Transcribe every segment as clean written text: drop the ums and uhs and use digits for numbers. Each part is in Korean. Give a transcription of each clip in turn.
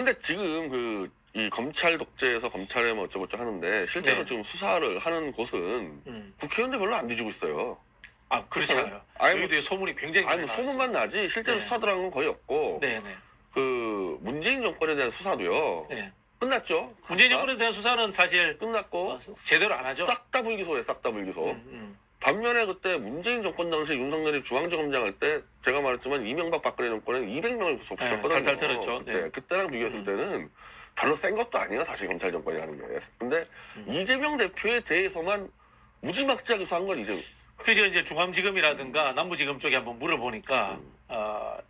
근데 지금 이 검찰 독재에서 검찰에 뭐 어쩌고저쩌고 하는데 실제로 네. 지금 수사를 하는 곳은 국회의원들 별로 안 뒤지고 있어요. 아, 그렇지 않아요. 아니, 뭐, 여기도 소문이 굉장히 많이 아니, 뭐 나왔어요. 소문만 나지 실제로 네. 수사 들어간 건 거의 없고 네네. 그 문재인 정권에 대한 수사도요. 네. 끝났죠. 문재인 정권에 대한 수사는 사실 끝났고 제대로 안 하죠. 싹 다 불기소에 싹 다 불기소. 반면에 그때 문재인 정권 당시 윤석열이 중앙지검장 할 때 제가 말했지만 이명박 박근혜 정권은 200명을 구속시켰거든요. 탈탈 털었죠. 그때. 네. 그때랑 비교했을 때는 별로 센 것도 아니에요. 사실 검찰 정권이라는 게. 근데 이재명 대표에 대해서만 무지막지하게 수사한 건 이제 그죠. 이제 중앙지검이라든가 남부지검 쪽에 한번 물어보니까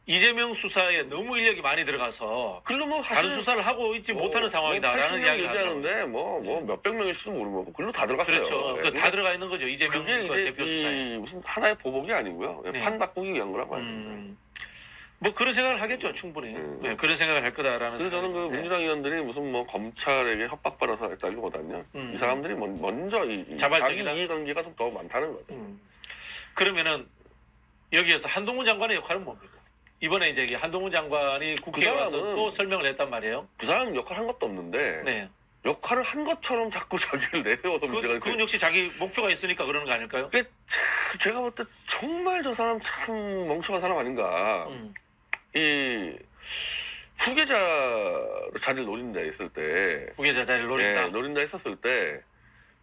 이재명 수사에 너무 인력이 많이 들어가서 글로 뭐 다른 수사를 하고 있지 못하는 상황이다라는 이야기가 얘기하는데 뭐 몇백 명일지도 모르고 글로 다 들어갔어요. 그렇죠. 네. 그 다 들어가 있는 거죠. 이재명 그게 이제 대표 수사에. 무슨 하나의 보복이 아니고요. 네. 판 바꾸기 위한 거라고 하는데. 뭐 그런 생각을 하겠죠. 충분히. 네, 그런 생각을 할 거다라는. 그래서 저는 그 생각이 민주당 의원들이 무슨 뭐 검찰에게 협박받아서 했다기보다는요. 이 사람들이 먼저 이 자기 자발적이다? 이해관계가 좀 더 많다는 거죠. 그러면은 여기에서 한동훈 장관의 역할은 뭡니까? 이번에 이제 한동훈 장관이 국회에 와서 사람은 또 설명을 했단 말이에요. 그 사람 역할 한 것도 없는데 네. 역할을 한 것처럼 자꾸 자기를 내세워서 문제가 그건 역시 자기 목표가 있으니까 그러는 거 아닐까요? 그게 참 제가 볼 때 정말 저 사람 참 멍청한 사람 아닌가. 이 후계자 자리를 노린다 했을 때 후계자 자리를 노린다. 노린다 했었을 때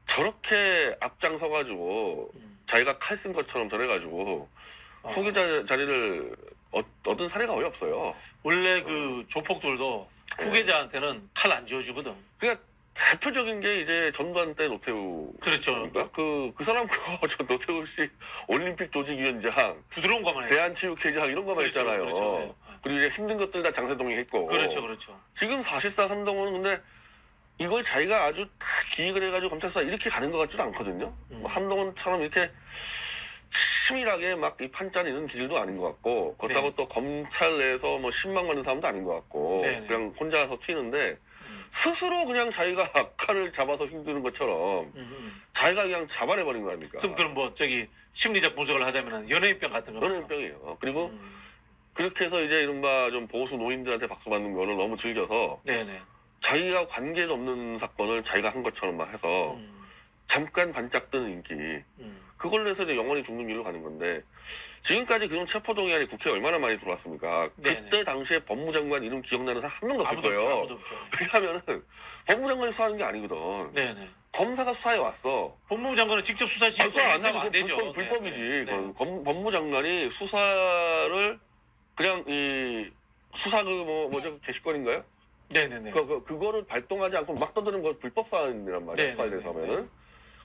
저렇게 앞장서가지고 자기가 칼 쓴 것처럼 저래가지고 후계자 자리를 얻은 사례가 거의 없어요. 원래 그 조폭들도 후계자한테는 칼 안 쥐어주거든. 그러니까 대표적인 게 이제 전두환 때 노태우. 그렇죠. 그러니까 그 사람 저 노태우 씨 올림픽 조직위원장, 부드러운 것만 해요. 대한체육회장 이런 거만 그렇죠, 했잖아요. 그렇죠. 네. 그리고 이제 힘든 것들 다 장세동이 했고. 그렇죠, 그렇죠. 지금 사실상 한동훈은 근데 이걸 자기가 아주 다 기획을 해가지고 검찰 수사 이렇게 가는 것 같지도 않거든요. 뭐 한동훈처럼 이렇게 치밀하게 막 이 판짜리는 기질도 아닌 것 같고 그렇다고 네. 또 검찰 내에서 뭐 신망 받는 사람도 아닌 것 같고 네, 네. 그냥 혼자서 튀는데 스스로 그냥 자기가 칼을 잡아서 휘두르는 것처럼 자기가 그냥 잡아내버린 거 아닙니까? 그럼 뭐 저기 심리적 분석을 하자면은 연예인병 같은 거. 연예인병이에요. 그리고 그렇게 해서 이제 이른바 좀 보수 노인들한테 박수 받는 거를 너무 즐겨서 네네. 자기가 관계도 없는 사건을 자기가 한 것처럼 막 해서 잠깐 반짝 뜨는 인기 그걸로 해서 이제 영원히 죽는 길로 가는 건데 지금까지 그런 체포동의안이 국회에 얼마나 많이 들어왔습니까? 네네. 그때 당시에 법무장관 이름 기억나는 사람 한 명도 없을 아무도 거예요. 없죠. 아무도 없죠. 왜냐하면은 법무장관이 수사하는 게 아니거든. 네네. 검사가 수사해 왔어. 법무부 장관은 직접 수사 지휘 수사 안 하면 안 되죠. 되죠. 불법이지. 네, 네. 네. 법무장관이 수사를 그냥 이 수사 뭐죠 게시권인가요? 네네네. 그거를 발동하지 않고 막 떠드는 건 불법 사안이란 말이야. 네, 수사에 네, 대해서 네, 하면은. 네.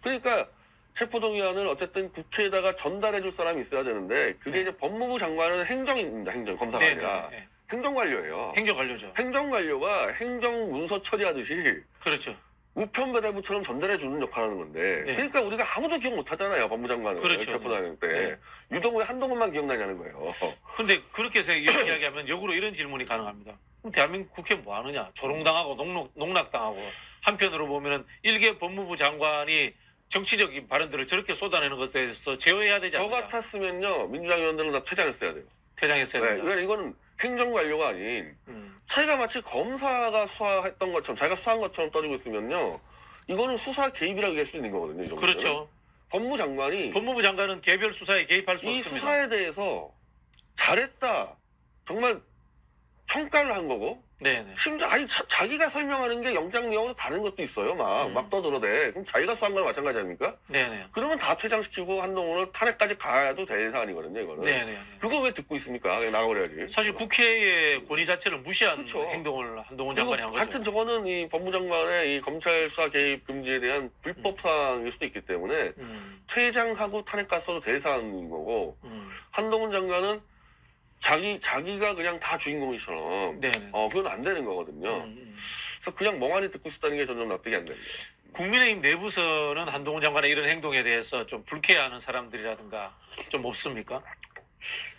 그러니까 체포동의안을 어쨌든 국회에다가 전달해 줄 사람이 있어야 되는데 그게 네. 이제 법무부 장관은 행정입니다. 검사가 아니라. 네네네. 행정관료예요. 행정관료죠. 행정관료가 행정문서 처리하듯이 그렇죠. 우편배달부처럼 전달해 주는 역할을 하는 건데 네. 그러니까 우리가 아무도 기억 못 하잖아요. 법무장관은. 그렇죠. 체포동의안 때. 네. 유독 왜 한동훈만 기억나냐는 거예요. 근데 그렇게 해서 이야기하면 역으로 이런 질문이 가능합니다. 그럼 대한민국 국회 뭐 하느냐? 조롱당하고 농락당하고 한편으로 보면은 일개 법무부 장관이 정치적인 발언들을 저렇게 쏟아내는 것에 대해서 제어해야 되지 저 않느냐? 같았으면요. 민주당 의원들은 다 퇴장했어야 돼요. 퇴장했어야 네, 된다. 그러니까 이거는 행정관료가 아닌 자기가 마치 검사가 수사했던 것처럼 자기가 수사한 것처럼 떠들고 있으면요. 이거는 수사 개입이라고 얘기할 수 있는 거거든요. 이 정도는. 그렇죠. 법무장관이 법무부 장관은 개별 수사에 개입할 수 이 없습니다. 수사에 대해서 잘했다. 정말 평가를 한 거고 네네. 심지어 아니 자기가 설명하는 게 영장 내용으로 다른 것도 있어요. 막 떠들어대. 그럼 자기가 수사한 거랑 마찬가지 아닙니까? 네네. 그러면 다 퇴장시키고 한동훈을 탄핵까지 가도 될 사안이거든요. 이거는. 네네. 그거 왜 듣고 있습니까? 그냥 나가버려야지. 사실 국회의 권위 자체를 무시한 그쵸. 행동을 한동훈 그리고 장관이 한 거죠. 같은 저거는 이 법무장관의 이 검찰 수사 개입 금지에 대한 불법 사항일 수도 있기 때문에 퇴장하고 탄핵 갔어도 될 사안인 거고 한동훈 장관은 자기가 그냥 다 주인공이처럼 네네. 그건 안 되는 거거든요. 그래서 그냥 멍하니 듣고 있었다는 게 점점 납득이 안 됩니다. 국민의힘 내부에서는 한동훈 장관의 이런 행동에 대해서 좀 불쾌해하는 사람들이라든가 좀 없습니까?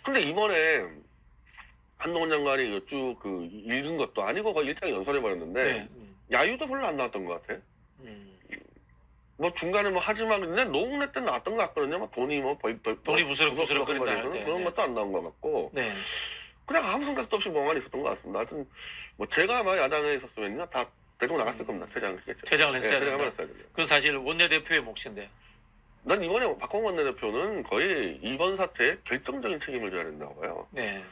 근데 이번에 한동훈 장관이 쭉 읽은 것도 아니고 거의 일장 연설해버렸는데 네. 야유도 별로 안 나왔던 것 같아. 뭐 중간에 뭐 하지마 근데 노웅래 때 나왔던 것 같거든요. 뭐 돈이 돈이 부스럭부스럭 그런 거린다 할 때. 그런 네. 것도 안 나온 것 같고 네. 그냥 아무 생각도 없이 멍하니 있었던 것 같습니다. 하여튼 뭐 제가 아마 야당에 있었으면요 다 데리고 나갔을 겁니다. 퇴장을 했겠죠. 퇴장을 했어야 퇴장을 된다. 했어야 됩니다. 그건 사실 원내대표의 몫인데. 난 이번에 박홍원 원내대표는 거의 이번 사태에 결정적인 책임을 져야 된다고 봐요. 네.